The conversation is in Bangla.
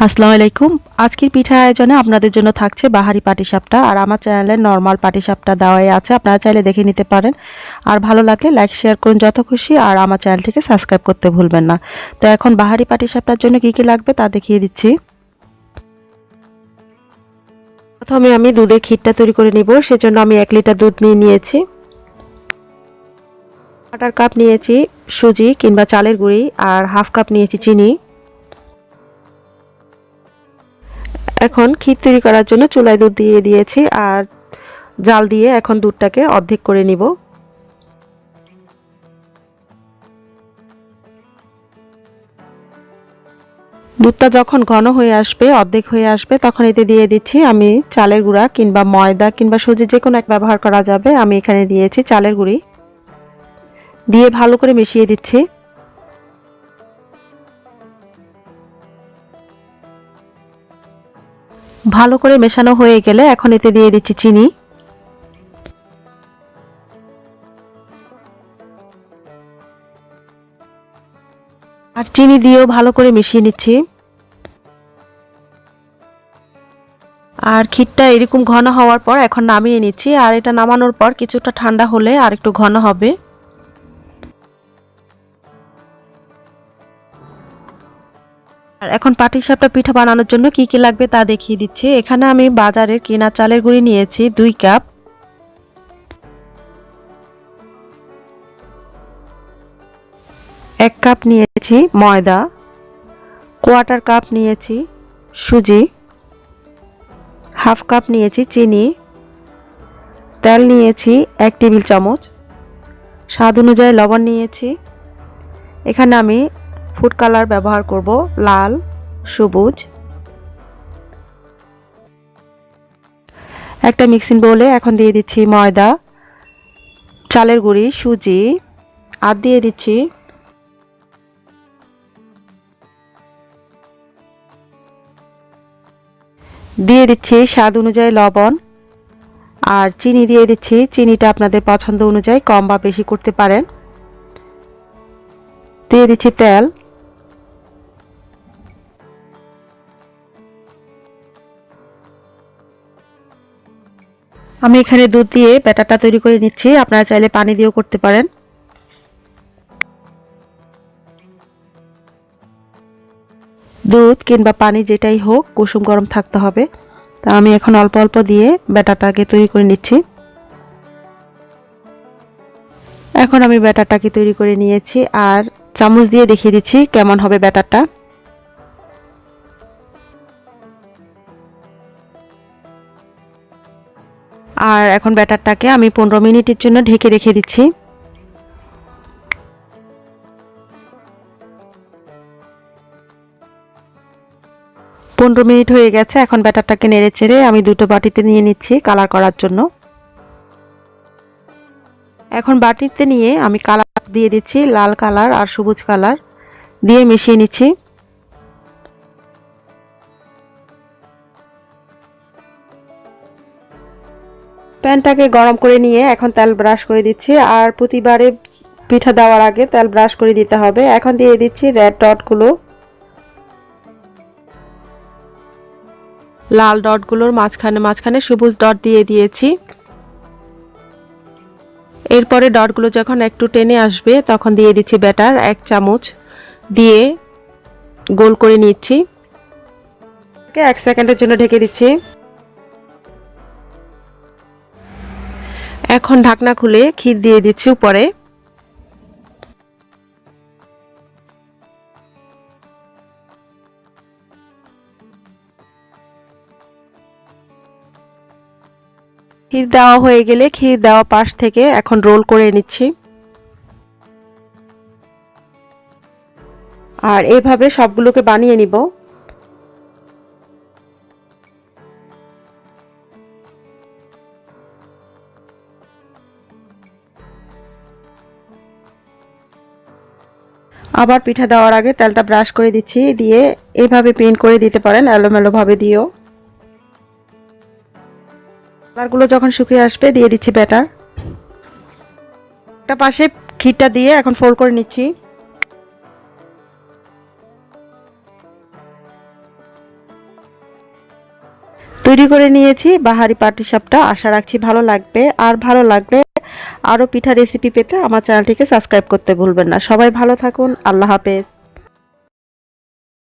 আসসালামু আলাইকুম। আজকের পিঠার আয়োজনে আপনাদের জন্য থাকছে বাহারি পাটিসাপটা। আর আমার চ্যানেলে নরমাল পাটিসাপটা দেওয়াই আছে, আপনারা চাইলে দেখে নিতে পারেন। আর ভালো লাগলে লাইক শেয়ার করুন যত খুশি, আর আমার চ্যানেলটিকে সাবস্ক্রাইব করতে ভুলবেন না। তো এখন বাহারি পাটিসাপটার জন্য কি কি লাগবে তা দেখিয়ে দিচ্ছি। প্রথমে আমি দুধের ক্ষীরটা তৈরি করে নিব। সেজন্য আমি 1 লিটার দুধ নিয়েছি। আটার কাপ নিয়েছি সুজি কিংবা চালের গুঁড়ি, আর হাফ কাপ নিয়েছি চিনি। এখন ক্ষীর তৈরি করার জন্য চুলায় দুধ দিয়ে দিয়েছি, আর জাল দিয়ে এখন দুধটাকে অর্ধেক করে নিব। দুধটা যখন ঘন হয়ে আসবে, অর্ধেক হয়ে আসবে, তখন এতে দিয়ে দিচ্ছি আমি চালের গুঁড়া কিংবা ময়দা কিংবা সুজি, যে কোনো এক ব্যবহার করা যাবে। আমি এখানে দিয়েছি চালের গুঁড়ি, দিয়ে ভালো করে মিশিয়ে দিচ্ছি। ভালো করে মেশানো হয়ে গেলে এখন এতে দিয়ে দিচ্ছি চিনি। আর চিনি দিয়েও ভালো করে মিশিয়ে নিচ্ছি। আর ক্ষীরটা এরকম ঘন হওয়ার পর এখন নামিয়ে নিচ্ছি। আর এটা নামানোর পর কিছুটা ঠান্ডা হলে আর একটু ঘন হবে। আর এখন পাটিসাপটা পিঠা বানানোর জন্য কি কি লাগবে তা দেখিয়ে দিচ্ছি। এখানে আমি বাজারের কেনা চালের গুঁড়ি নিয়েছি 2 কাপ। এক কাপ নিয়েছি ময়দা, কোয়ার্টার কাপ নিয়েছি সুজি, হাফ কাপ নিয়েছি চিনি, তেল নিয়েছি 1 টেবিল চামচ, স্বাদ অনুযায়ী লবণ নিয়েছি। এখানে আমি ফুড কালার ব্যবহার করব, লাল, সবুজ। একটা মিক্সিং বোলে এখন দিয়ে দিচ্ছি ময়দা, চালের গুঁড়ি, সুজি, আর দিয়ে দিচ্ছি স্বাদ অনুযায়ী লবণ, আর চিনি দিয়ে দিচ্ছি। চিনিটা আপনাদের পছন্দ অনুযায়ী কম বা বেশি করতে পারেন। দিয়ে দিচ্ছি তেল। আমি এখানে দুধ দিয়ে ব্যাটারটা তৈরি করে নিচ্ছি, আপনারা চাইলে পানি দিয়েও করতে পারেন। দুধ কিংবা পানি যেটাই হোক, কুসুম গরম থাকতে হবে। তা আমি এখন অল্প অল্প দিয়ে ব্যাটারটাকে তৈরি করে নিচ্ছি। এখন আমি ব্যাটারটাকে তৈরি করে নিয়েছি, আর চামচ দিয়ে দেখিয়ে দিচ্ছি কেমন হবে ব্যাটারটা। আর এখন ব্যাটারটাকে আমি 15 মিনিটের জন্য ঢেকে রেখে দিচ্ছি। 15 মিনিট হয়ে গেছে। এখন ব্যাটারটাকে নেড়ে চেড়ে আমি দুটো বাটিতে নিয়ে নিচ্ছি কালার করার জন্য। এখন বাটিতে নিয়ে আমি কালার দিয়ে দিচ্ছি, লাল কালার আর সবুজ কালার দিয়ে মিশিয়ে নিচ্ছি। প্যানটাকে গরম করে নিয়ে এখন তেল ব্রাশ করে দিচ্ছি। আর প্রতিবারে পিঠা দেওয়ার আগে তেল ব্রাশ করে দিতে হবে। এখন দিয়ে দিচ্ছি রেড ডটগুলো, লাল ডটগুলোর মাঝখানে মাঝখানে সবুজ ডট দিয়ে দিয়েছি। এরপরে ডটগুলো যখন একটু টেনে আসবে তখন দিয়ে দিচ্ছি ব্যাটার 1 চামচ, দিয়ে গোল করে নিচ্ছি। 1 সেকেন্ডের জন্য ঢেকে দিচ্ছি। এখন ঢাকনা খুলে ক্ষীর দিয়ে দিচ্ছি উপরে। ক্ষীর দেওয়া হয়ে গেলে ক্ষীর দেওয়া পাশ থেকে এখন রোল করে নিচ্ছি। আর এইভাবে সবগুলোকে বানিয়ে নিব। আবার পিঠা দেওয়ার আগে তেলটা ব্রাশ করে দিচ্ছি, দিয়ে এইভাবে পিন করে দিতে পারেন, এলোমেলো ভাবে দিও। কালারগুলো যখন শুকিয়ে আসবে দিয়ে দিচ্ছি ব্যাটার। একটা পাশে ক্ষীরটা দিয়ে এখন ফোল্ড করে নিচ্ছি। তৈরি করে নিয়েছি বাহারি পাটিসাপটা। আশা রাখছি ভালো লাগবে। আর ভালো লাগলে আরও পিঠা রেসিপি পেতে আমার চ্যানেলটিকে সাবস্ক্রাইব করতে ভুলবেন না। সবাই ভালো থাকুন। আল্লাহ হাফেজ।